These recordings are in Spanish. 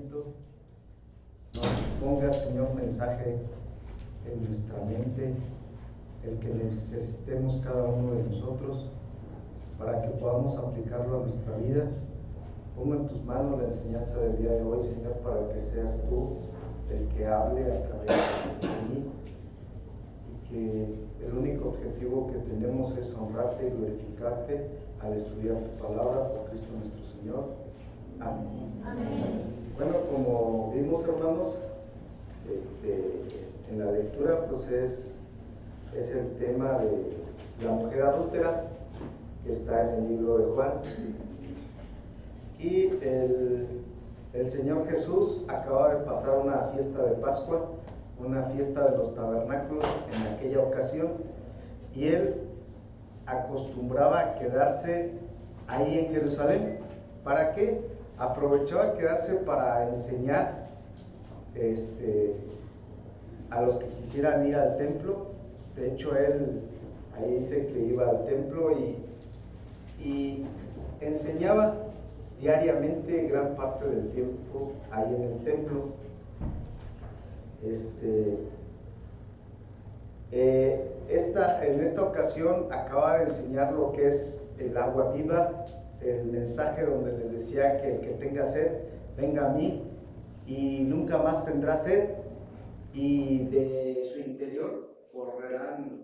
momento nos ponga, Señor, mensaje en nuestra mente, el que necesitemos cada uno de nosotros para que podamos aplicarlo a nuestra vida. Pongo en tus manos la enseñanza del día de hoy, Señor, para que seas tú el que hable a través de mí, y que el único objetivo que tenemos es honrarte y glorificarte al estudiar tu palabra por Cristo nuestro Señor. Amén. Amén. Bueno, como vimos, hermanos, en la lectura pues es el tema de la mujer adúltera que está en el libro de Juan. Y el Señor Jesús acaba de pasar una fiesta de Pascua, una fiesta de los tabernáculos en aquella ocasión, y él acostumbraba a quedarse ahí en Jerusalén. ¿Para qué? Aprovechaba quedarse para enseñar a los que quisieran ir al templo. De hecho, él ahí dice que iba al templo y enseñaba diariamente gran parte del tiempo ahí en el templo. En esta ocasión acaba de enseñar lo que es el agua viva, el mensaje donde les decía que el que tenga sed, venga a mí y nunca más tendrá sed, y de su interior correrán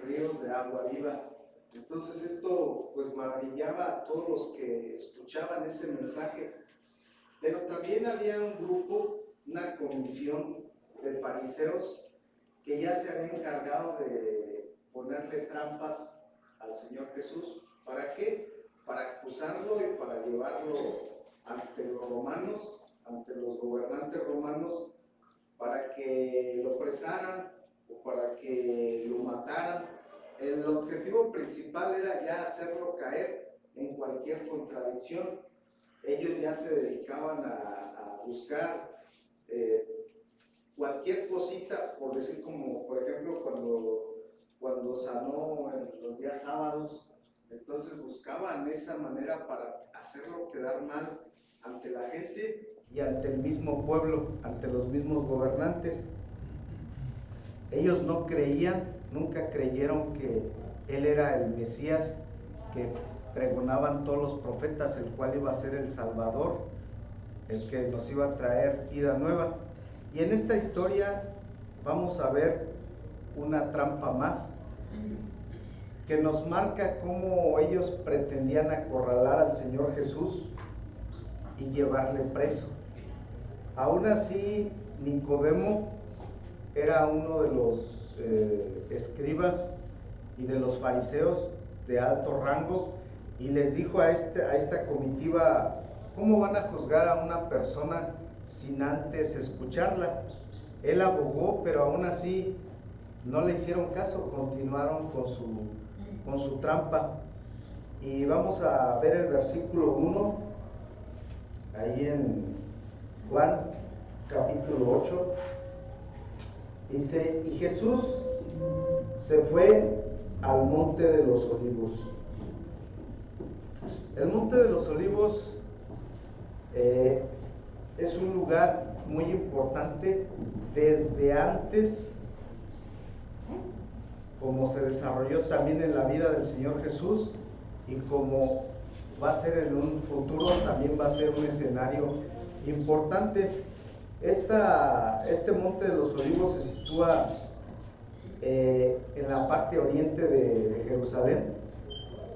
ríos de agua viva. Entonces esto pues maravillaba a todos los que escuchaban ese mensaje. Pero también había un grupo, una comisión de fariseos que ya se habían encargado de ponerle trampas al Señor Jesús. ¿Para qué? Para acusarlo y para llevarlo ante los romanos, ante los gobernantes romanos, para que lo apresaran o para que lo mataran. El objetivo principal era ya hacerlo caer en cualquier contradicción. Ellos ya se dedicaban a buscar cualquier cosita, por decir, como por ejemplo cuando sanó en los días sábados. Entonces buscaban esa manera para hacerlo quedar mal ante la gente y ante el mismo pueblo, ante los mismos gobernantes. Ellos no creían, nunca creyeron que él era el Mesías que pregonaban todos los profetas, el cual iba a ser el Salvador, el que nos iba a traer vida nueva. Y en esta historia vamos a ver una trampa más que nos marca cómo ellos pretendían acorralar al Señor Jesús y llevarle preso. Aún así, Nicodemo era uno de los escribas y de los fariseos de alto rango, y les dijo a esta comitiva: ¿cómo van a juzgar a una persona sin antes escucharla? Él abogó, pero aún así no le hicieron caso, continuaron con su trampa. Y vamos a ver el versículo 1, ahí en Juan capítulo 8. Dice: y Jesús se fue al monte de los olivos. El monte de los olivos es un lugar muy importante desde antes, como se desarrolló también en la vida del Señor Jesús, y como va a ser en un futuro, también va a ser un escenario importante. Este monte de los olivos se sitúa en la parte oriente de Jerusalén.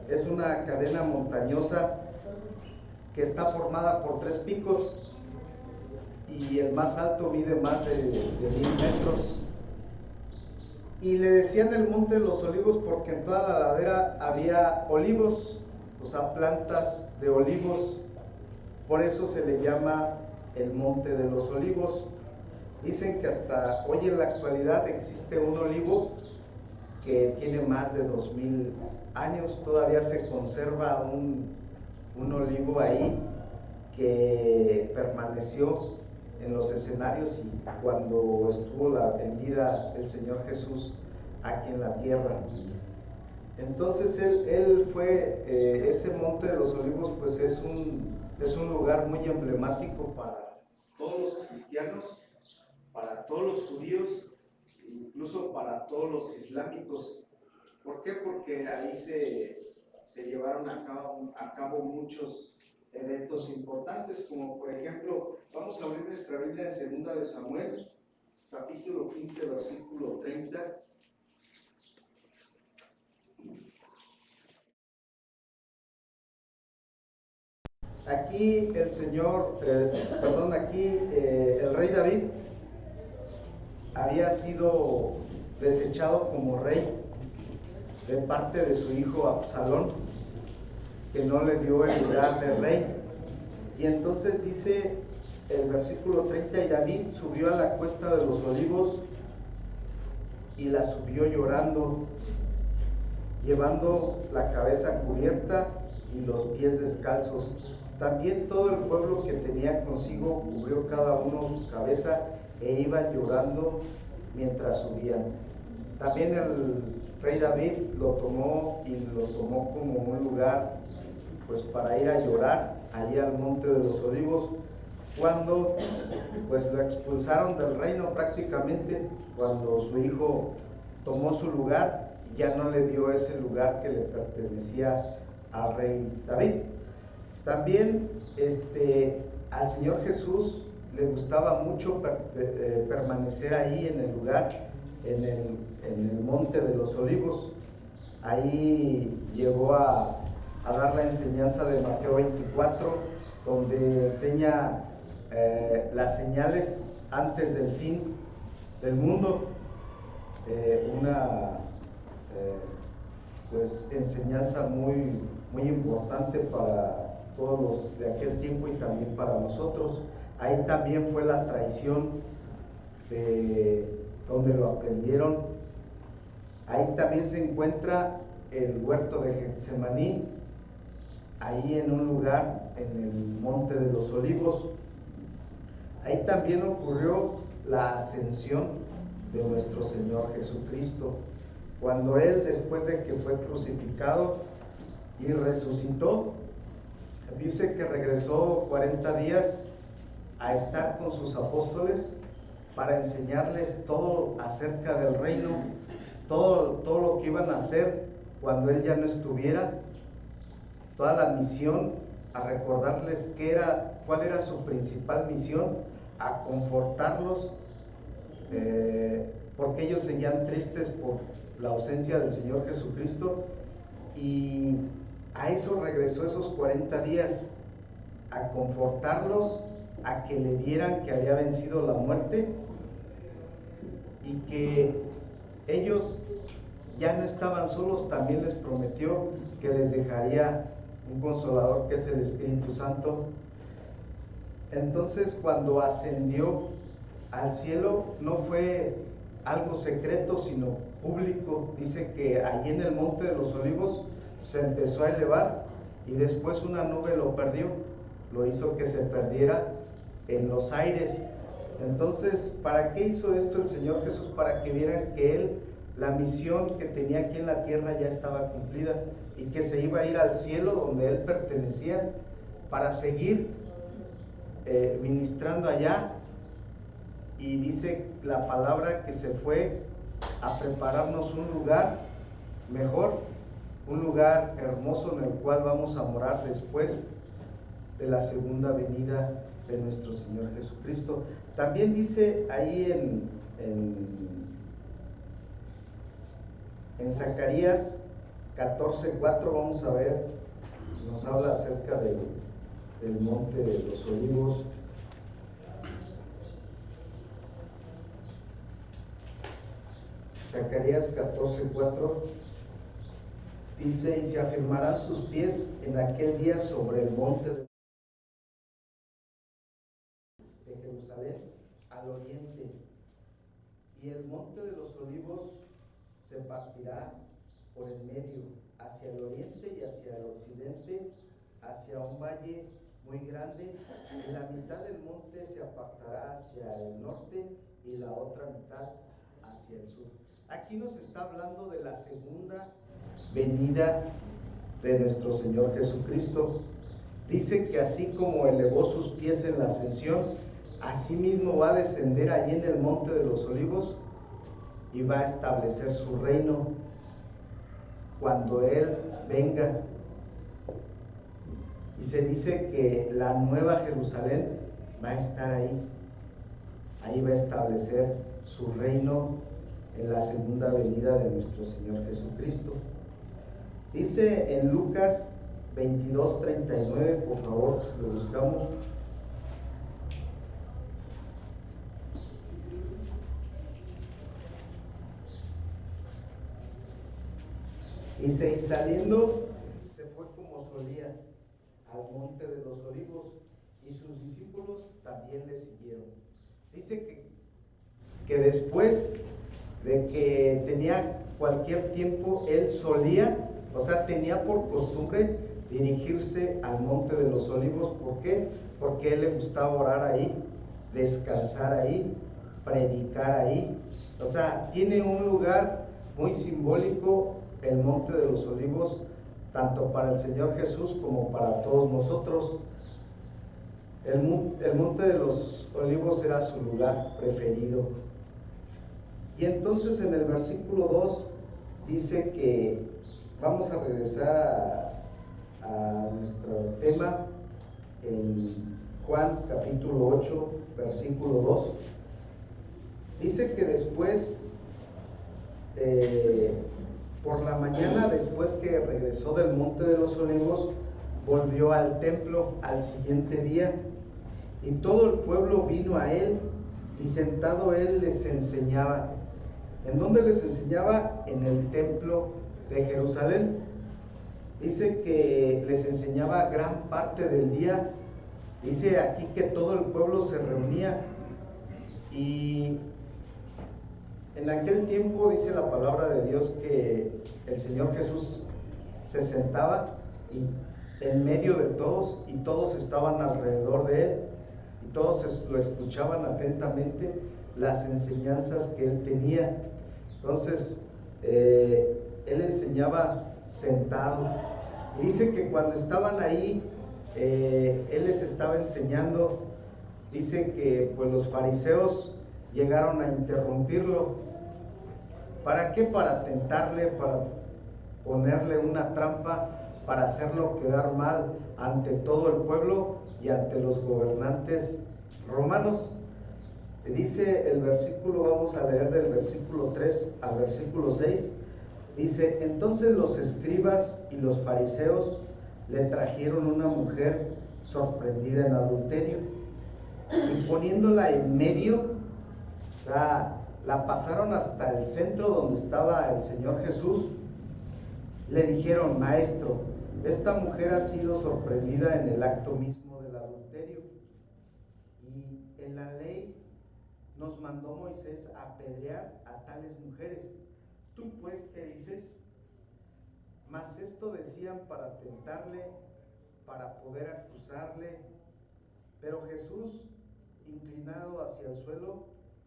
Es una cadena montañosa que está formada por 3 picos, y el más alto mide más de 1000 metros. Y le decían el monte de los olivos porque en toda la ladera había olivos, o sea, plantas de olivos. Por eso se le llama el monte de los olivos. Dicen que hasta hoy en la actualidad existe un olivo que tiene más de 2000 años. Todavía se conserva un olivo ahí que permaneció en los escenarios y cuando estuvo en vida el Señor Jesús aquí en la tierra. Entonces él fue, ese monte de los olivos pues es un lugar muy emblemático todos los cristianos, para todos los judíos, incluso para todos los islámicos. ¿Por qué? Porque ahí se llevaron a cabo muchos eventos importantes, como por ejemplo, vamos a abrir nuestra Biblia en 2 de Samuel, capítulo 15, versículo 30. Aquí el el rey David había sido desechado como rey de parte de su hijo Absalón, que no le dio el lugar de rey. Y entonces dice el versículo 30, y David subió a la cuesta de los olivos y la subió llorando, llevando la cabeza cubierta y los pies descalzos. También todo el pueblo que tenía consigo cubrió cada uno su cabeza e iban llorando mientras subían. También el rey David lo tomó como un lugar pues para ir a llorar allí al monte de los olivos, cuando pues lo expulsaron del reino prácticamente, cuando su hijo tomó su lugar y ya no le dio ese lugar que le pertenecía al rey David. También al Señor Jesús le gustaba mucho permanecer ahí en el lugar, en el monte de los olivos. Ahí llegó a dar la enseñanza de Mateo 24, donde enseña las señales antes del fin del mundo. Una pues enseñanza muy importante para todos los de aquel tiempo y también para nosotros. Ahí también fue la traición donde lo aprendieron. Ahí también se encuentra el huerto de Getsemaní, ahí en un lugar en el monte de los olivos. Ahí también ocurrió la ascensión de nuestro Señor Jesucristo, cuando Él, después de que fue crucificado y resucitó, dice que regresó 40 días a estar con sus apóstoles para enseñarles todo acerca del reino, todo lo que iban a hacer cuando Él ya no estuviera, toda la misión, a recordarles cuál era su principal misión, a confortarlos, porque ellos seguían tristes por la ausencia del Señor Jesucristo, y a eso regresó esos 40 días, a confortarlos, a que le vieran que había vencido la muerte y que ellos ya no estaban solos. También les prometió que les dejaría un consolador, que es el Espíritu Santo. Entonces, cuando ascendió al cielo, no fue algo secreto, sino público. Dice que allí en el monte de los olivos se empezó a elevar y después una nube lo perdió, lo hizo que se perdiera en los aires. Entonces, ¿para qué hizo esto el Señor Jesús? Para que vieran que Él, la misión que tenía aquí en la tierra ya estaba cumplida y que se iba a ir al cielo donde Él pertenecía para seguir ministrando allá. Y dice la palabra que se fue a prepararnos un lugar mejor, un lugar hermoso en el cual vamos a morar después de la segunda venida de nuestro Señor Jesucristo. También dice ahí en Zacarías 14:4, vamos a ver, nos habla acerca del monte de los olivos. Zacarías 14:4 dice: y se afirmarán sus pies en aquel día sobre el monte de Jerusalén al oriente, y el monte de los olivos se partirá por el medio, hacia el oriente y hacia el occidente, hacia un valle muy grande, y la mitad del monte se apartará hacia el norte y la otra mitad hacia el sur. Aquí nos está hablando de la segunda venida de nuestro Señor Jesucristo. Dice que así como elevó sus pies en la ascensión, asimismo va a descender allí en el Monte de los Olivos y va a establecer su reino cuando Él venga. Y se dice que la nueva Jerusalén va a estar ahí. Ahí va a establecer su reino en la segunda venida de nuestro Señor Jesucristo. Dice en Lucas 22:39, por favor, lo buscamos. Dice, y saliendo, se fue como solía al Monte de los Olivos, y sus discípulos también le siguieron. Dice que después de que tenía cualquier tiempo, él solía, o sea, tenía por costumbre dirigirse al Monte de los Olivos. ¿Por qué? Porque a él le gustaba orar ahí, descansar ahí, predicar ahí. O sea, tiene un lugar muy simbólico el Monte de los Olivos, tanto para el Señor Jesús como para todos nosotros. El Monte de los Olivos era su lugar preferido. Y entonces en el versículo 2 dice que vamos a regresar a nuestro tema en Juan capítulo 8, versículo 2. Dice que después, por la mañana, después que regresó del Monte de los Olivos, volvió al templo al siguiente día, y todo el pueblo vino a él, y sentado él les enseñaba. ¿En dónde les enseñaba? En el templo de Jerusalén. Dice que les enseñaba gran parte del día. Dice aquí que todo el pueblo se reunía, y en aquel tiempo dice la palabra de Dios que el Señor Jesús se sentaba en medio de todos, y todos estaban alrededor de él, y todos lo escuchaban atentamente las enseñanzas que él tenía. Entonces él enseñaba sentado, y dice que cuando estaban ahí, él les estaba enseñando. Dice que pues los fariseos llegaron a interrumpirlo. ¿Para qué? Para tentarle, para ponerle una trampa, para hacerlo quedar mal ante todo el pueblo y ante los gobernantes romanos. Dice el versículo, vamos a leer del versículo 3 al versículo 6. Dice, entonces los escribas y los fariseos le trajeron una mujer sorprendida en adulterio, y poniéndola en medio, la pasaron hasta el centro donde estaba el Señor Jesús. Le dijeron, maestro, esta mujer ha sido sorprendida en el acto mismo del adulterio, y en la ley nos mandó Moisés a apedrear a tales mujeres. ¿Tú pues qué dices? Mas esto decían para tentarle, para poder acusarle. Pero Jesús, inclinado hacia el suelo,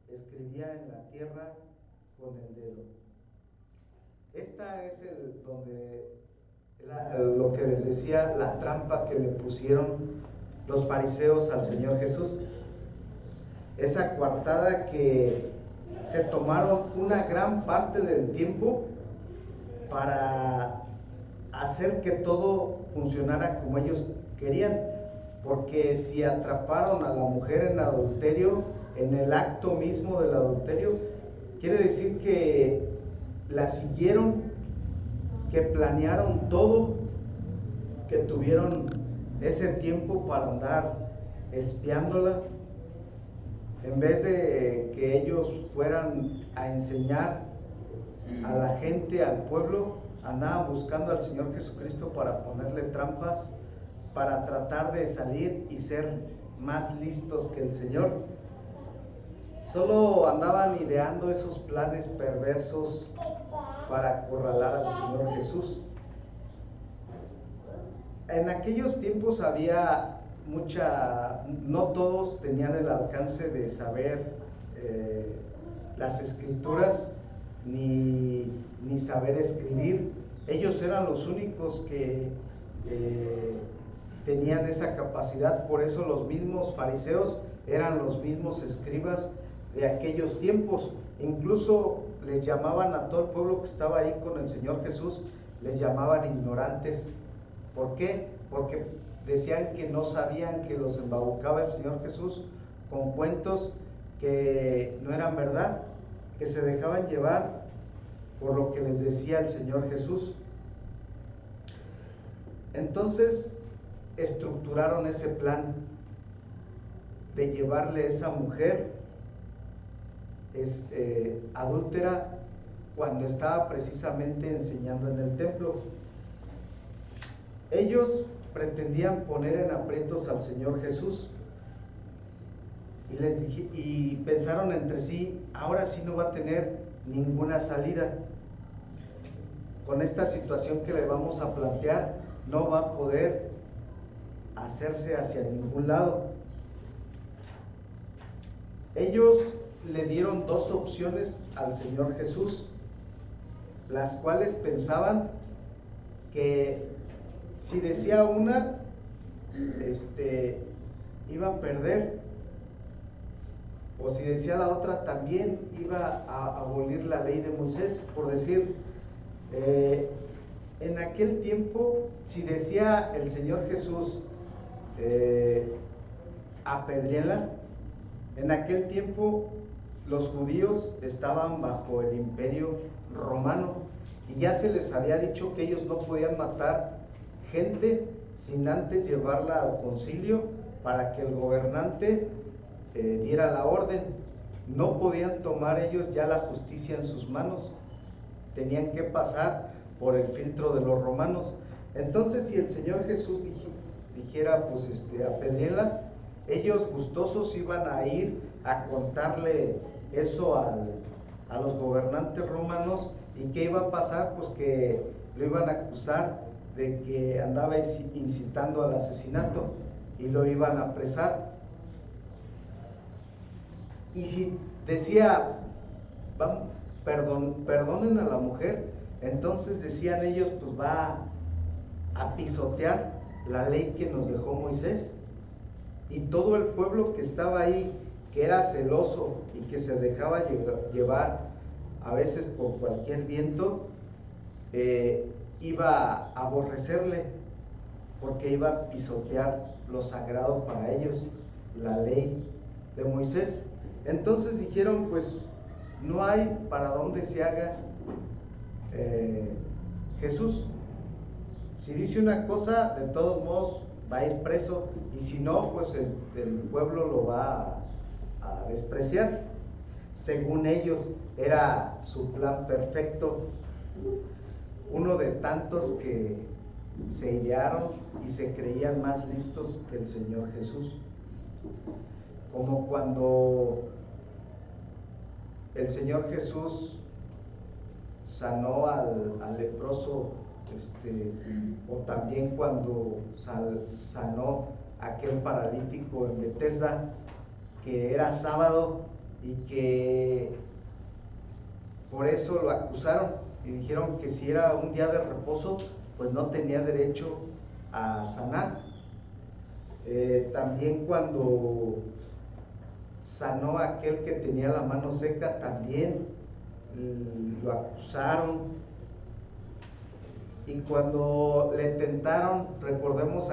escribía en la tierra con el dedo. Esta es lo que les decía, la trampa que le pusieron los fariseos al Señor Jesús. Esa coartada que se tomaron una gran parte del tiempo para hacer que todo funcionara como ellos querían. Porque si atraparon a la mujer en adulterio, en el acto mismo del adulterio, quiere decir que la siguieron, que planearon todo, que tuvieron ese tiempo para andar espiándola. En vez de que ellos fueran a enseñar a la gente, al pueblo, andaban buscando al Señor Jesucristo para ponerle trampas, para tratar de salir y ser más listos que el Señor. Solo andaban ideando esos planes perversos para acorralar al Señor Jesús. En aquellos tiempos había no todos tenían el alcance de saber las escrituras, ni saber escribir. Ellos eran los únicos que tenían esa capacidad. Por eso los mismos fariseos eran los mismos escribas de aquellos tiempos. Incluso les llamaban a todo el pueblo que estaba ahí con el Señor Jesús, les llamaban ignorantes. ¿Por qué? Porque decían que no sabían, que los embaucaba el Señor Jesús con cuentos que no eran verdad, que se dejaban llevar por lo que les decía el Señor Jesús. Entonces estructuraron ese plan de llevarle a esa mujer adúltera cuando estaba precisamente enseñando en el templo. Ellos pretendían poner en aprietos al Señor Jesús y pensaron entre sí, ahora sí no va a tener ninguna salida. Con esta situación que le vamos a plantear, no va a poder hacerse hacia ningún lado. Ellos le dieron dos opciones al Señor Jesús, las cuales pensaban que si decía una, iba a perder, o si decía la otra también iba a abolir la ley de Moisés. Por decir, en aquel tiempo, si decía el Señor Jesús, apedréala, en aquel tiempo los judíos estaban bajo el imperio romano y ya se les había dicho que ellos no podían matar gente sin antes llevarla al concilio para que el gobernante diera la orden. No podían tomar ellos ya la justicia en sus manos, tenían que pasar por el filtro de los romanos. Entonces, si el Señor Jesús dijera, pues apedréenla, ellos gustosos iban a ir a contarle eso a los gobernantes romanos. ¿Y qué iba a pasar? Pues que lo iban a acusar de que andaba incitando al asesinato y lo iban a apresar. Y si decía, perdonen a la mujer, entonces decían ellos, pues va a pisotear la ley que nos dejó Moisés. Y todo el pueblo que estaba ahí, que era celoso y que se dejaba llevar a veces por cualquier viento, iba a aborrecerle, porque iba a pisotear lo sagrado para ellos, la ley de Moisés. Entonces dijeron, pues no hay para dónde se haga Jesús. Si dice una cosa, de todos modos va a ir preso, y si no, pues el pueblo lo va a despreciar. Según ellos era su plan perfecto, uno de tantos que se idearon y se creían más listos que el Señor Jesús. Como cuando el Señor Jesús sanó al leproso, o también cuando sanó a aquel paralítico en Betesda, que era sábado y que por eso lo acusaron y dijeron que si era un día de reposo, pues no tenía derecho a sanar. También cuando sanó a aquel que tenía la mano seca, también lo acusaron. Y cuando le tentaron, recordemos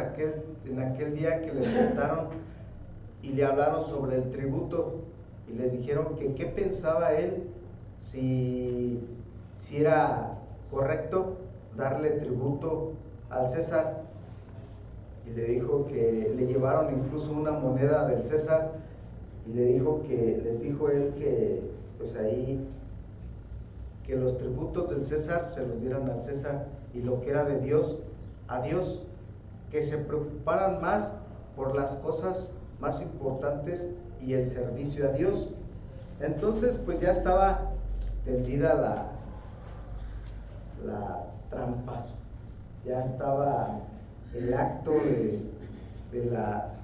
en aquel día que le tentaron y le hablaron sobre el tributo y les dijeron que qué pensaba él, si era correcto darle tributo al César, y le dijo que le llevaron incluso una moneda del César y les dijo él que pues ahí que los tributos del César se los dieran al César y lo que era de Dios a Dios, que se preocuparan más por las cosas más importantes y el servicio a Dios. Entonces pues ya estaba tendida la trampa, ya estaba el acto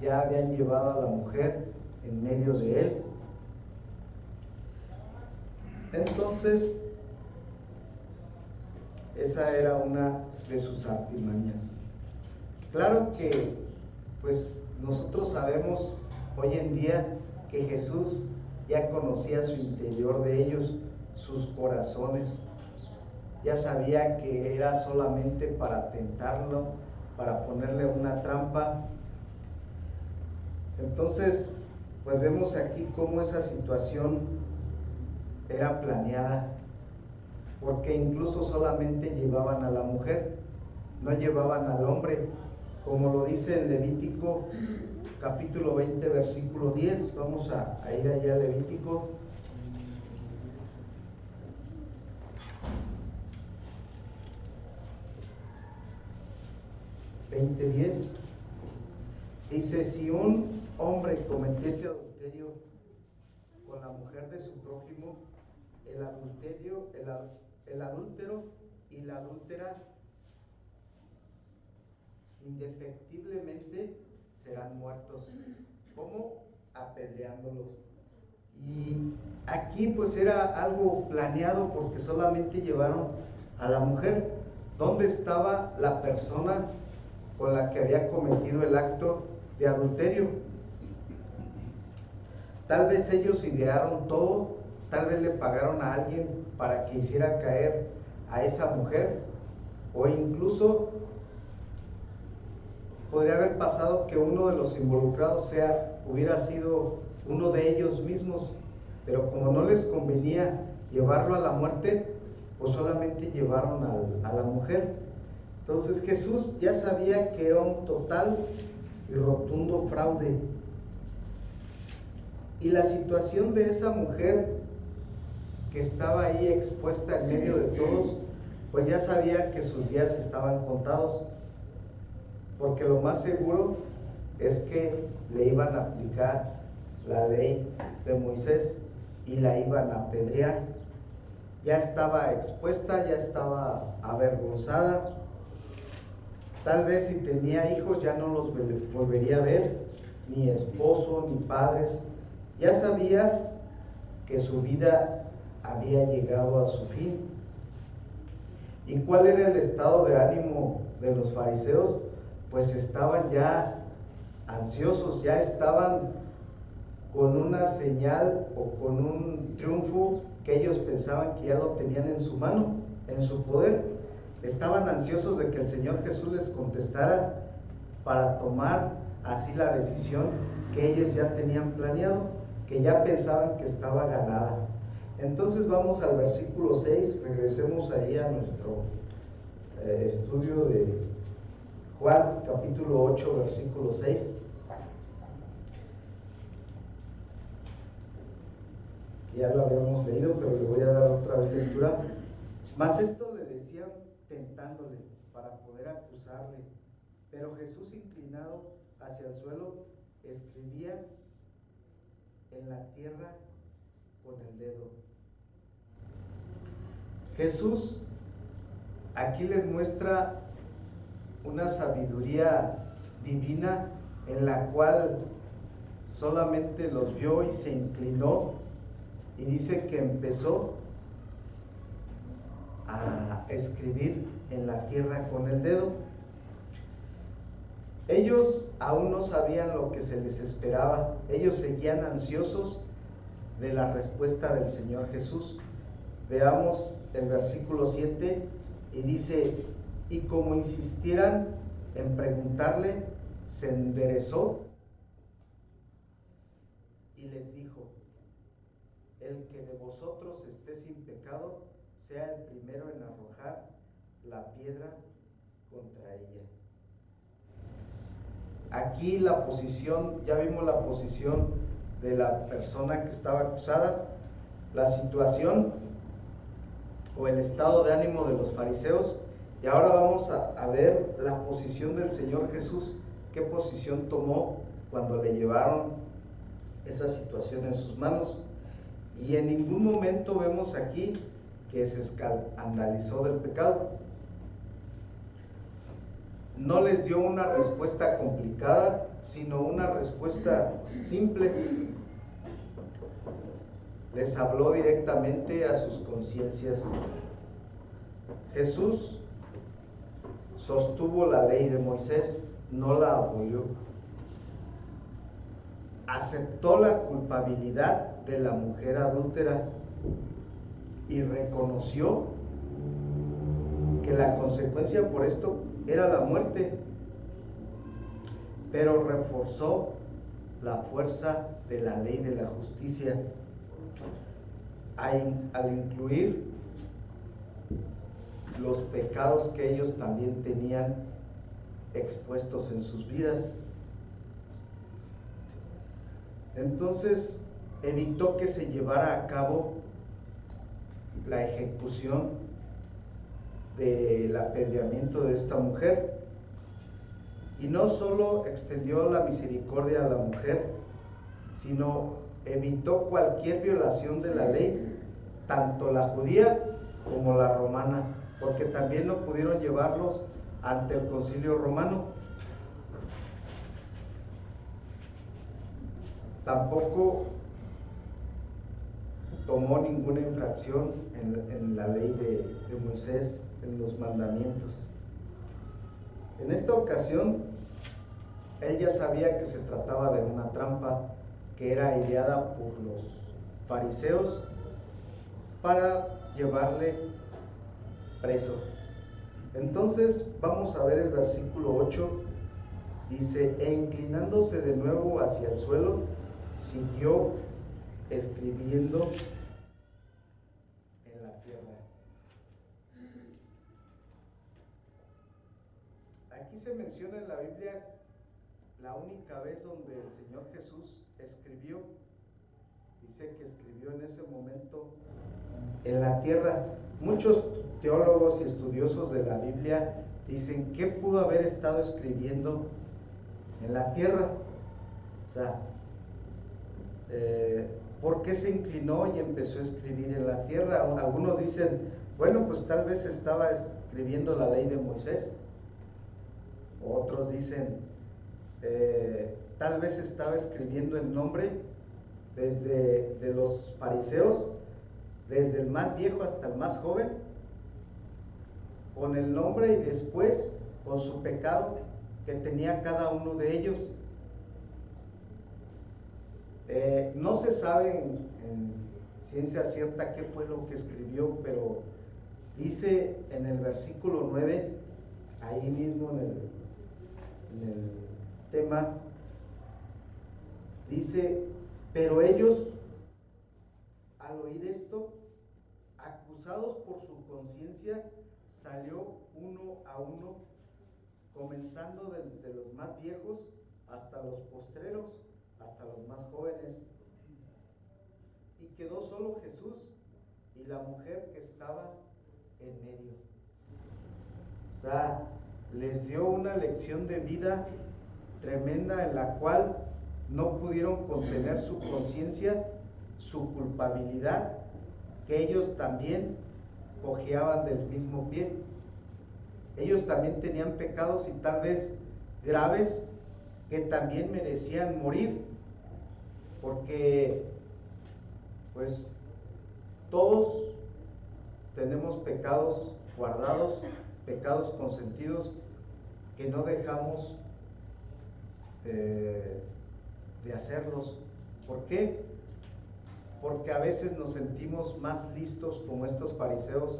ya habían llevado a la mujer en medio de él. Entonces esa era una de sus artimañas. Claro que pues nosotros sabemos hoy en día que Jesús ya conocía su interior de ellos, sus corazones. Ya sabía que era solamente para tentarlo, para ponerle una trampa. Entonces, pues vemos aquí cómo esa situación era planeada, porque incluso solamente llevaban a la mujer, no llevaban al hombre, como lo dice en Levítico capítulo 20, versículo 10. Vamos a ir allá a Levítico. Dice: si un hombre cometiese adulterio con la mujer de su prójimo, el adúltero y la adúltera indefectiblemente serán muertos. ¿Cómo? Apedreándolos. Y aquí pues era algo planeado, porque solamente llevaron a la mujer. ¿Dónde estaba la persona con la que había cometido el acto de adulterio? Tal vez ellos idearon todo, tal vez le pagaron a alguien para que hiciera caer a esa mujer, o incluso podría haber pasado que uno de los involucrados hubiera sido uno de ellos mismos, pero como no les convenía llevarlo a la muerte, pues solamente llevaron a la mujer. Entonces Jesús ya sabía que era un total y rotundo fraude. Y la situación de esa mujer que estaba ahí expuesta en medio de todos, pues ya sabía que sus días estaban contados, porque lo más seguro es que le iban a aplicar la ley de Moisés y la iban a apedrear. Ya estaba expuesta, ya estaba avergonzada. Tal vez si tenía hijos ya no los volvería a ver, ni esposo, ni padres. Ya sabía que su vida había llegado a su fin. ¿Y cuál era el estado de ánimo de los fariseos? Pues estaban ya ansiosos, ya estaban con una señal o con un triunfo que ellos pensaban que ya lo tenían en su mano, en su poder. Estaban ansiosos de que el Señor Jesús les contestara para tomar así la decisión que ellos ya tenían planeado, que ya pensaban que estaba ganada. Entonces vamos al versículo 6, regresemos ahí a nuestro estudio de Juan, capítulo 8, versículo 6. Ya lo habíamos leído, pero le voy a dar otra vez lectura. Mas esto le decían tentándole para poder acusarle. Pero Jesús, inclinado hacia el suelo, escribía en la tierra con el dedo. Jesús aquí les muestra una sabiduría divina en la cual solamente los vio y se inclinó, y dice que empezó a escribir en la tierra con el dedo. Ellos aún no sabían lo que se les esperaba. Ellos seguían ansiosos de la respuesta del Señor Jesús. Veamos el versículo 7 y dice: y como insistieran en preguntarle, se enderezó y les dijo: el que de vosotros esté sin pecado, sea el primero en arrojar la piedra contra ella. Aquí la posición, ya vimos la posición de la persona que estaba acusada, la situación o el estado de ánimo de los fariseos, y ahora vamos a ver la posición del Señor Jesús. ¿Qué posición tomó cuando le llevaron esa situación en sus manos? Y en ningún momento vemos aquí que se escandalizó del pecado. No les dio una respuesta complicada, sino una respuesta simple. Les habló directamente a sus conciencias. Jesús sostuvo la ley de Moisés, no la abolió. aceptó la culpabilidad de la mujer adúltera y reconoció que la consecuencia por esto era la muerte, pero reforzó la fuerza de la ley de la justicia al incluir los pecados que ellos también tenían expuestos en sus vidas. Entonces evitó que se llevara a cabo la ejecución del apedreamiento de esta mujer, y no solo extendió la misericordia a la mujer, sino evitó cualquier violación de la ley, tanto la judía como la romana, porque también no pudieron llevarlos ante el concilio romano. Tampoco tomó ninguna infracción en la ley de Moisés, en los mandamientos. En esta ocasión, él ya sabía que se trataba de una trampa que era ideada por los fariseos para llevarle preso. Entonces vamos a ver el versículo 8. Dice: e inclinándose de nuevo hacia el suelo, siguió escribiendo en la tierra. Aquí se menciona en la Biblia la única vez donde el Señor Jesús escribió. Dice que escribió en ese momento en la tierra. Muchos teólogos y estudiosos de la Biblia dicen que pudo haber estado escribiendo en la tierra. O sea, ¿por qué se inclinó y empezó a escribir en la tierra? Algunos dicen, bueno, pues tal vez estaba escribiendo la ley de Moisés. Otros dicen, tal vez estaba escribiendo el nombre de los fariseos, desde el más viejo hasta el más joven, con el nombre y después con su pecado que tenía cada uno de ellos. No se sabe en ciencia cierta qué fue lo que escribió, pero dice en el versículo 9, ahí mismo en el tema, dice: pero ellos, al oír esto, acusados por su conciencia, salió uno a uno, comenzando desde los más viejos hasta los postreros, hasta los más jóvenes, y quedó solo Jesús y la mujer que estaba en medio. O sea, les dio una lección de vida tremenda en la cual no pudieron contener su conciencia, su culpabilidad, que ellos también cojeaban del mismo pie. Ellos también tenían pecados y tal vez graves que también merecían morir, porque pues todos tenemos pecados guardados, pecados consentidos que no dejamos de hacerlos. ¿Por qué? Porque a veces nos sentimos más listos como estos fariseos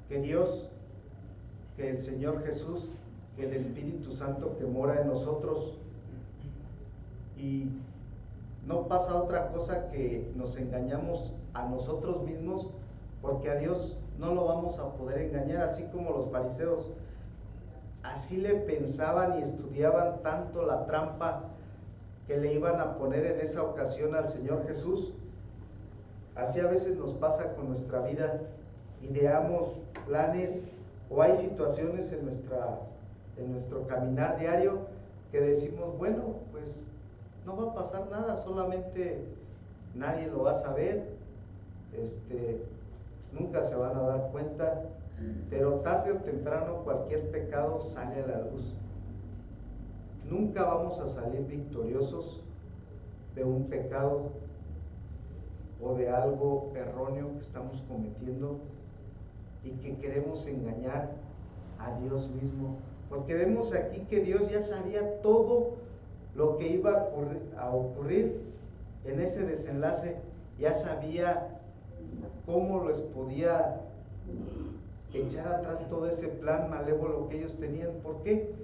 que Dios, que el Señor Jesús, que el Espíritu Santo que mora en nosotros, y no pasa otra cosa que nos engañamos a nosotros mismos, porque a Dios no lo vamos a poder engañar, así como los fariseos. Así le pensaban y estudiaban tanto la trampa que le iban a poner en esa ocasión al Señor Jesús. Así a veces nos pasa con nuestra vida. Ideamos planes, o hay situaciones en nuestro caminar diario que decimos, bueno, pues no va a pasar nada, solamente nadie lo va a saber, nunca se van a dar cuenta, pero tarde o temprano cualquier pecado sale a la luz. Nunca vamos a salir victoriosos de un pecado o de algo erróneo que estamos cometiendo y que queremos engañar a Dios mismo, porque vemos aquí que Dios ya sabía todo lo que iba a ocurrir en ese desenlace, ya sabía cómo les podía echar atrás todo ese plan malévolo que ellos tenían. ¿Por qué?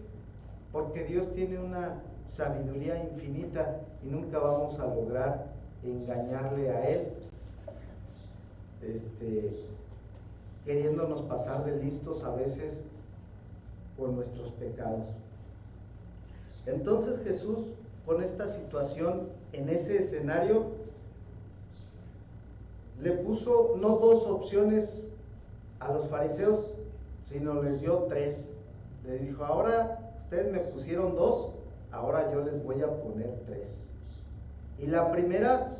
Porque Dios tiene una sabiduría infinita y nunca vamos a lograr engañarle a Él, queriéndonos pasar de listos a veces por nuestros pecados. Entonces Jesús, con esta situación, en ese escenario, le puso no dos opciones a los fariseos, sino les dio tres. Les dijo: ahora ustedes me pusieron dos, ahora yo les voy a poner tres. Y la primera,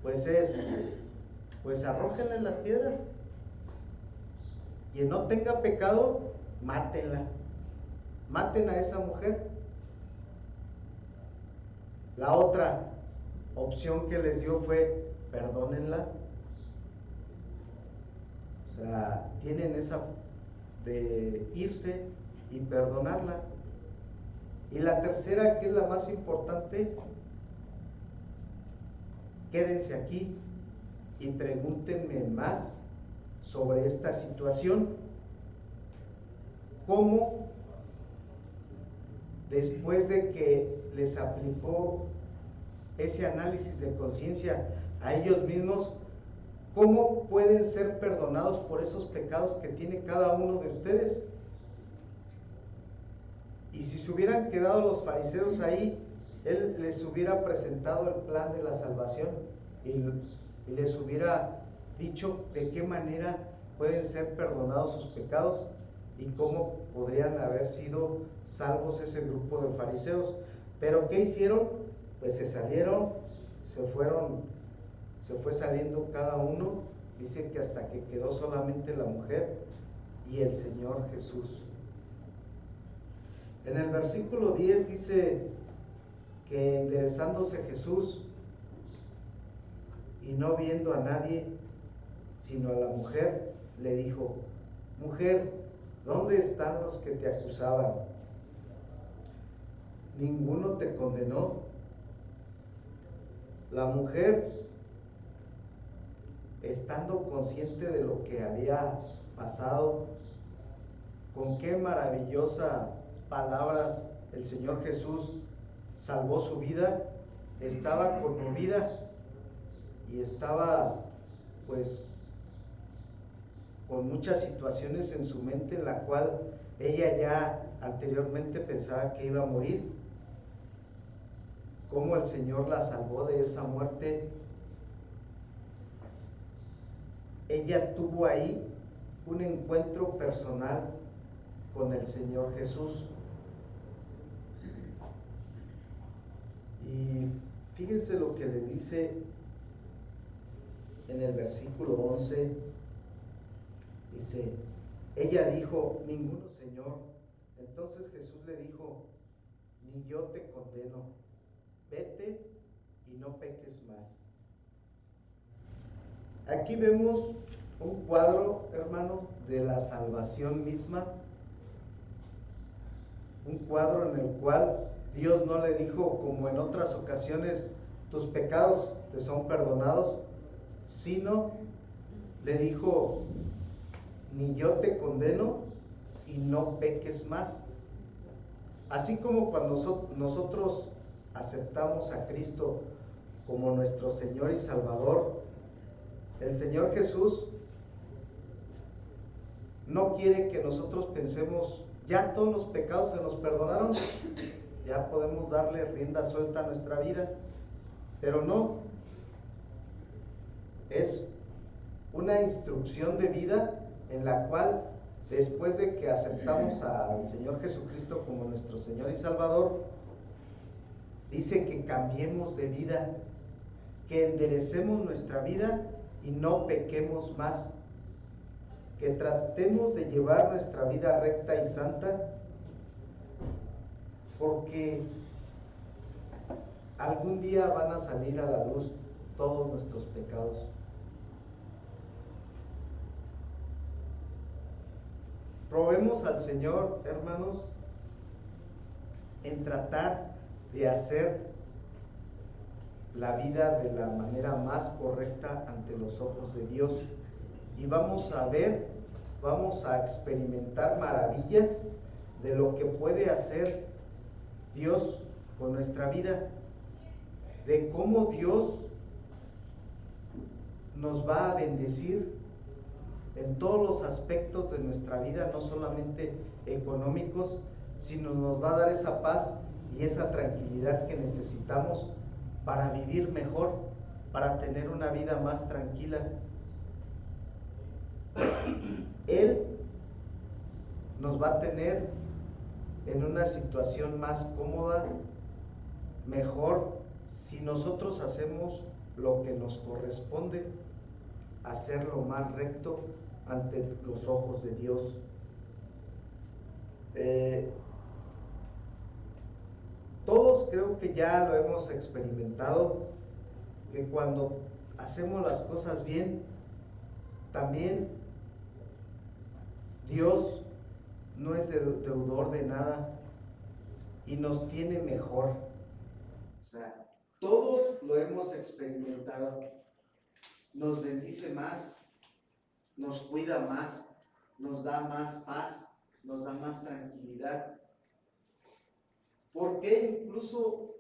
pues es, pues arrójenle las piedras. Quien no tenga pecado, mátenla. Maten a esa mujer. La otra opción que les dio fue: perdónenla. O sea, tienen esa de irse y perdonarla. Y la tercera, que es la más importante: quédense aquí y pregúntenme más sobre esta situación. ¿Cómo, después de que les aplicó ese análisis de conciencia a ellos mismos, cómo pueden ser perdonados por esos pecados que tiene cada uno de ustedes? Y si se hubieran quedado los fariseos ahí, Él les hubiera presentado el plan de la salvación y les hubiera dicho de qué manera pueden ser perdonados sus pecados y cómo podrían haber sido salvos ese grupo de fariseos. Pero ¿qué hicieron? Pues se salieron, se fue saliendo cada uno. Dice que hasta que quedó solamente la mujer y el Señor Jesús. En el versículo 10 dice que enderezándose Jesús y no viendo a nadie, sino a la mujer, le dijo: mujer, ¿dónde están los que te acusaban? ¿Ninguno te condenó? La mujer, estando consciente de lo que había pasado, con qué maravillosas palabras el Señor Jesús salvó su vida, estaba conmovida y estaba pues con muchas situaciones en su mente, en la cual ella ya anteriormente pensaba que iba a morir. Cómo el Señor la salvó de esa muerte. Ella tuvo ahí un encuentro personal con el Señor Jesús. Y fíjense lo que le dice en el versículo 11. Dice: ella dijo: ninguno, Señor. Entonces Jesús le dijo: ni yo te condeno, vete y no peques más. Aquí vemos un cuadro, hermanos, de la salvación misma. Un cuadro en el cual Dios no le dijo, como en otras ocasiones, tus pecados te son perdonados, sino le dijo: ni yo te condeno y no peques más. Así como cuando nosotros aceptamos a Cristo como nuestro Señor y Salvador, el Señor Jesús no quiere que nosotros pensemos: ya todos los pecados se nos perdonaron, ya podemos darle rienda suelta a nuestra vida. Pero no, es una instrucción de vida en la cual, después de que aceptamos al Señor Jesucristo como nuestro Señor y Salvador, dice que cambiemos de vida, que enderecemos nuestra vida y no pequemos más, que tratemos de llevar nuestra vida recta y santa, porque algún día van a salir a la luz todos nuestros pecados. Probemos al Señor, hermanos, en tratar de hacer la vida de la manera más correcta ante los ojos de Dios. Y vamos a ver, vamos a experimentar maravillas de lo que puede hacer Dios con nuestra vida, de cómo Dios nos va a bendecir en todos los aspectos de nuestra vida, no solamente económicos, sino nos va a dar esa paz y esa tranquilidad que necesitamos para vivir mejor, para tener una vida más tranquila. Él nos va a tener en una situación más cómoda, mejor, si nosotros hacemos lo que nos corresponde, hacer lo más recto ante los ojos de Dios. Todos creo que ya lo hemos experimentado, que cuando hacemos las cosas bien, también Dios no es deudor de nada y nos tiene mejor. O sea, todos lo hemos experimentado. Nos bendice más, nos cuida más, nos da más paz, nos da más tranquilidad. Porque incluso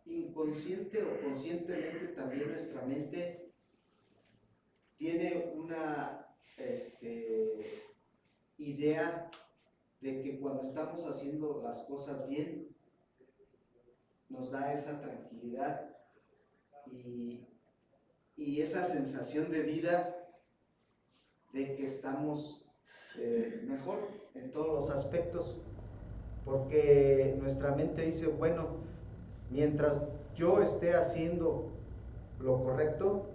inconsciente o conscientemente también nuestra mente tiene una idea de que cuando estamos haciendo las cosas bien, nos da esa tranquilidad y esa sensación de vida de que estamos mejor en todos los aspectos, porque nuestra mente dice, bueno, mientras yo esté haciendo lo correcto,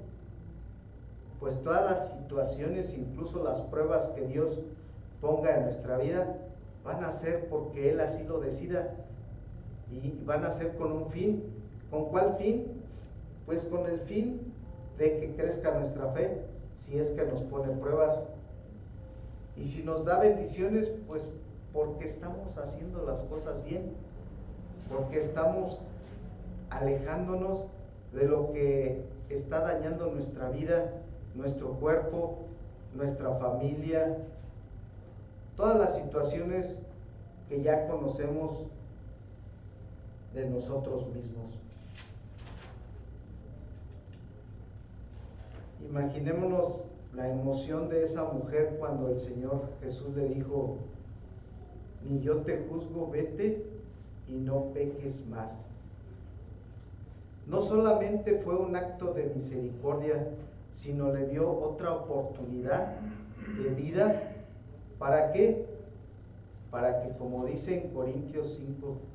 pues todas las situaciones, incluso las pruebas que Dios ponga en nuestra vida, van a ser porque Él así lo decida y van a ser con un fin. ¿Con cuál fin? Pues con el fin de que crezca nuestra fe, si es que nos pone pruebas. Y si nos da bendiciones, pues porque estamos haciendo las cosas bien, porque estamos alejándonos de lo que está dañando nuestra vida, nuestro cuerpo, nuestra familia, todas las situaciones que ya conocemos de nosotros mismos. Imaginémonos la emoción de esa mujer cuando el Señor Jesús le dijo, ni yo te juzgo, vete y no peques más. No solamente fue un acto de misericordia, sino le dio otra oportunidad de vida. ¿Para qué? Para que, como dice en Corintios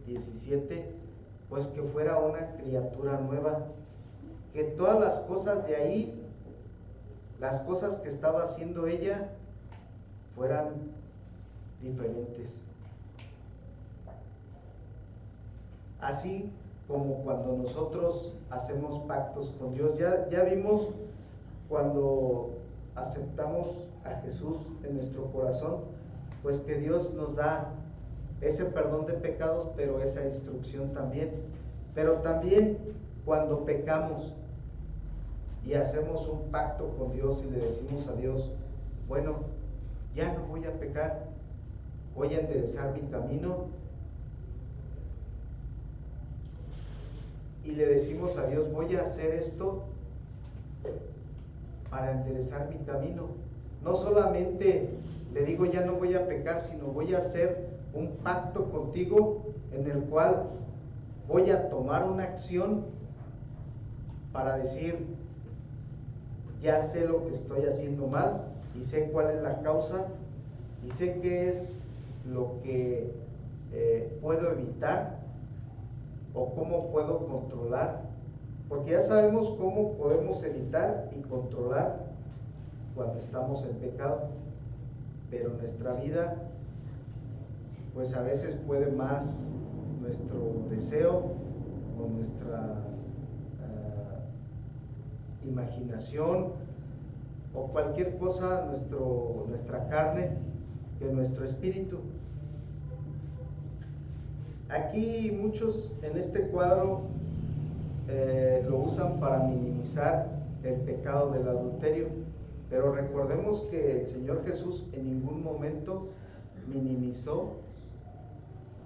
5:17, pues que fuera una criatura nueva, que todas las cosas de ahí, las cosas que estaba haciendo ella, fueran diferentes. Así como cuando nosotros hacemos pactos con Dios, ya vimos cuando aceptamos a Jesús en nuestro corazón, pues que Dios nos da ese perdón de pecados, pero esa instrucción también. Pero también cuando pecamos y hacemos un pacto con Dios y le decimos a Dios, bueno, ya no voy a pecar, voy a enderezar mi camino. Y le decimos a Dios, voy a hacer esto para enderezar mi camino. No solamente le digo ya no voy a pecar, sino voy a hacer un pacto contigo en el cual voy a tomar una acción para decir, ya sé lo que estoy haciendo mal y sé cuál es la causa y sé qué es lo que puedo evitar o cómo puedo controlar, porque ya sabemos cómo podemos evitar y controlar cuando estamos en pecado, pero nuestra vida pues a veces puede más nuestro deseo o nuestra imaginación o cualquier cosa, nuestra carne, que nuestro espíritu. Aquí muchos en este cuadro lo usan para minimizar el pecado del adulterio, pero recordemos que el Señor Jesús en ningún momento minimizó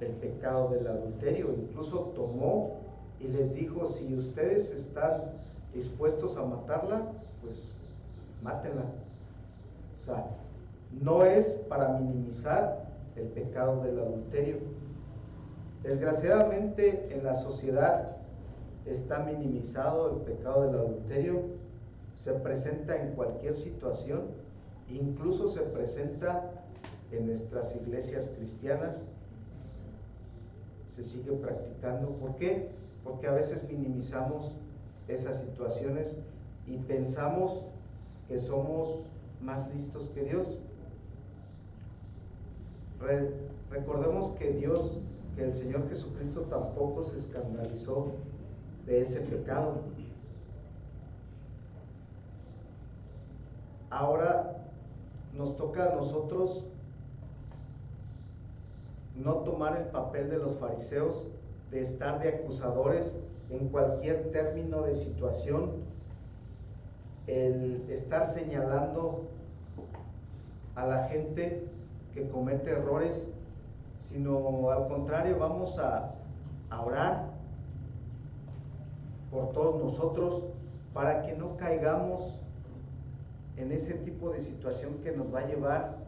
el pecado del adulterio. Incluso tomó y les dijo: si ustedes están dispuestos a matarla, pues mátenla. O sea, no es para minimizar el pecado del adulterio. Desgraciadamente en la sociedad está minimizado el pecado del adulterio, se presenta en cualquier situación, incluso se presenta en nuestras iglesias cristianas, se sigue practicando. ¿Por qué? Porque a veces minimizamos esas situaciones y pensamos que somos más listos que Dios. Recordemos que el Señor Jesucristo tampoco se escandalizó de ese pecado. Ahora nos toca a nosotros no tomar el papel de los fariseos, de estar de acusadores en cualquier término de situación, el estar señalando a la gente que comete errores, sino al contrario, vamos a orar por todos nosotros para que no caigamos en ese tipo de situación que nos va a llevar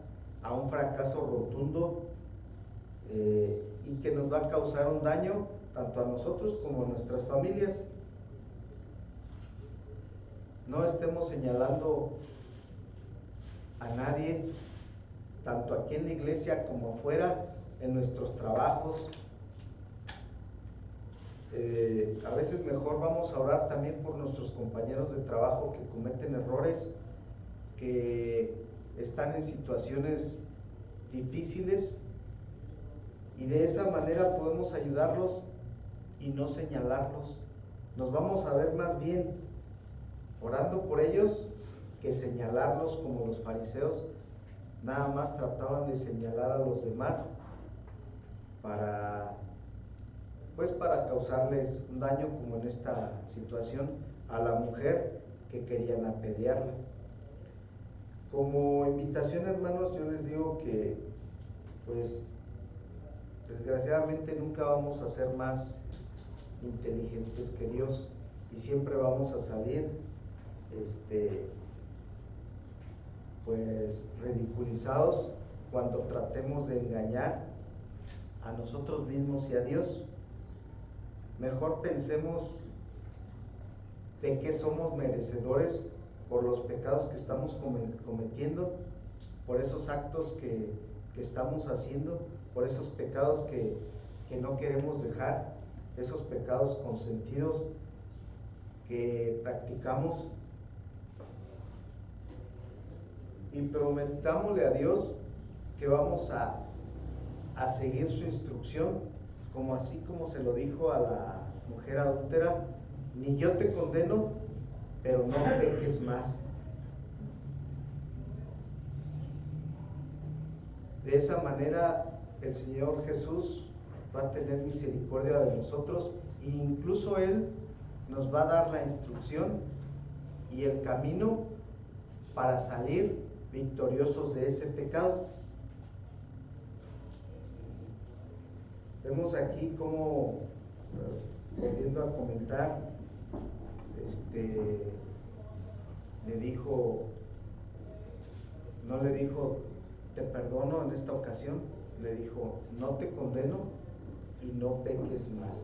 a un fracaso rotundo y que nos va a causar un daño tanto a nosotros como a nuestras familias. No estemos señalando a nadie, tanto aquí en la iglesia como afuera, en nuestros trabajos. A veces mejor vamos a orar también por nuestros compañeros de trabajo que cometen errores, que están en situaciones difíciles, y de esa manera podemos ayudarlos y no señalarlos. Nos vamos a ver más bien orando por ellos que señalarlos como los fariseos. Nada más trataban de señalar a los demás para causarles un daño, como en esta situación a la mujer que querían apedrearla. Como invitación, hermanos, yo les digo que pues desgraciadamente nunca vamos a ser más inteligentes que Dios y siempre vamos a salir pues ridiculizados cuando tratemos de engañar a nosotros mismos y a Dios. Mejor pensemos de qué somos merecedores por los pecados que estamos cometiendo, por esos actos que estamos haciendo, por esos pecados que no queremos dejar, esos pecados consentidos que practicamos, y prometámosle a Dios que vamos a seguir su instrucción, como así como se lo dijo a la mujer adúltera: ni yo te condeno, pero no peques más. De esa manera el Señor Jesús va a tener misericordia de nosotros e incluso Él nos va a dar la instrucción y el camino para salir victoriosos de ese pecado. Vemos aquí cómo, volviendo a comentar, no le dijo te perdono en esta ocasión, le dijo no te condeno y no peques más.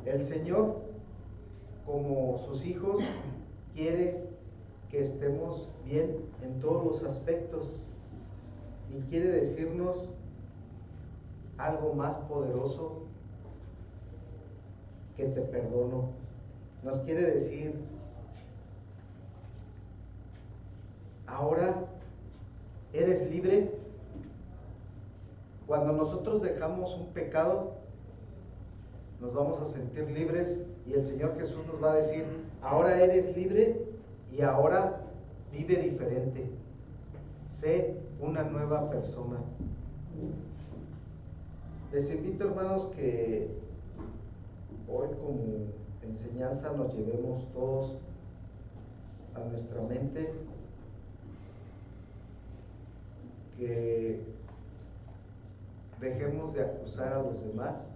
El Señor, como sus hijos, quiere que estemos bien en todos los aspectos y quiere decirnos algo más poderoso que te perdono. Nos quiere decir: ahora eres libre. Cuando nosotros dejamos un pecado, nos vamos a sentir libres y el Señor Jesús nos va a decir: ahora eres libre y ahora vive diferente, sé una nueva persona. Les invito, hermanos, que hoy como enseñanza nos llevemos todos a nuestra mente, que dejemos de acusar a los demás,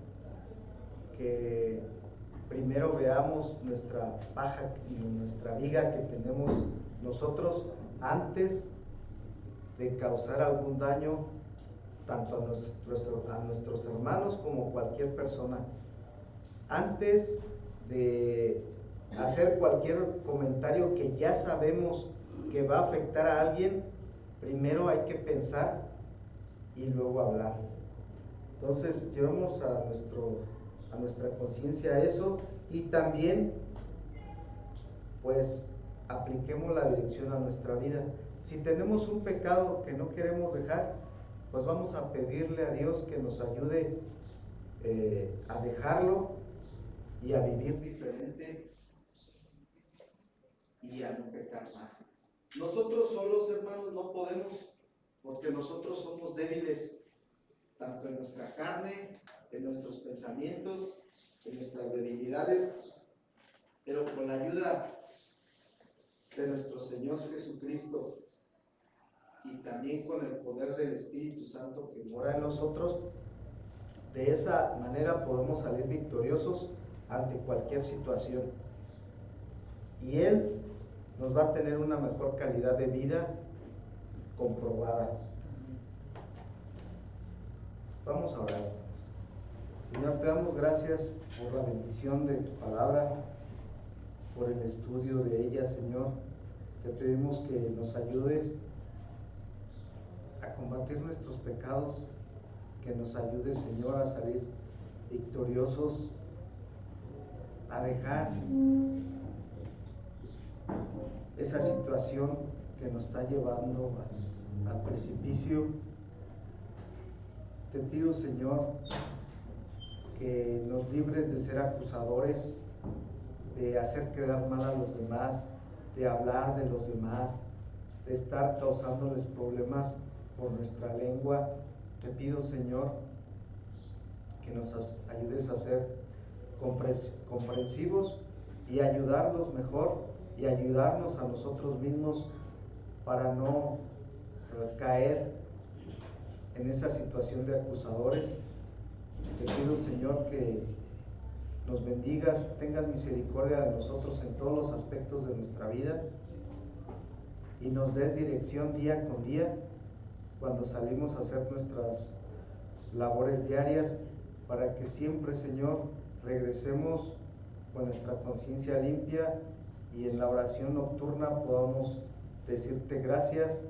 que primero veamos nuestra paja y nuestra viga que tenemos nosotros antes de causar algún daño tanto a nuestros hermanos como cualquier persona. Antes de hacer cualquier comentario que ya sabemos que va a afectar a alguien, primero hay que pensar y luego hablar. Entonces llevamos a nuestra conciencia eso, y también pues apliquemos la dirección a nuestra vida. Si tenemos un pecado que no queremos dejar, pues vamos a pedirle a Dios que nos ayude a dejarlo y a vivir diferente y a no pecar más. Nosotros solos, hermanos, no podemos, porque nosotros somos débiles, tanto en nuestra carne, en nuestros pensamientos, en nuestras debilidades, pero con la ayuda de nuestro Señor Jesucristo y también con el poder del Espíritu Santo que mora en nosotros, de esa manera podemos salir victoriosos ante cualquier situación. Y Él nos va a tener una mejor calidad de vida comprobada. Vamos a orar. Señor, te damos gracias por la bendición de tu palabra, por el estudio de ella, Señor. Te pedimos que nos ayudes a combatir nuestros pecados, que nos ayudes, Señor, a salir victoriosos, a dejar esa situación que nos está llevando al precipicio. Te pido, Señor, que nos libres de ser acusadores, de hacer quedar mal a los demás, de hablar de los demás, de estar causándoles problemas por nuestra lengua. Te pido, Señor, que nos ayudes a ser comprensivos y ayudarlos mejor y ayudarnos a nosotros mismos para no caer en esa situación de acusadores. Te pido, Señor, que nos bendigas, tengas misericordia de nosotros en todos los aspectos de nuestra vida y nos des dirección día con día cuando salimos a hacer nuestras labores diarias, para que siempre, Señor, regresemos con nuestra conciencia limpia y en la oración nocturna podamos decirte gracias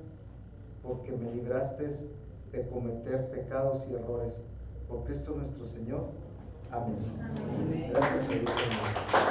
porque me libraste de cometer pecados y errores. Por Cristo nuestro Señor. Amén. Amén. Gracias a Dios.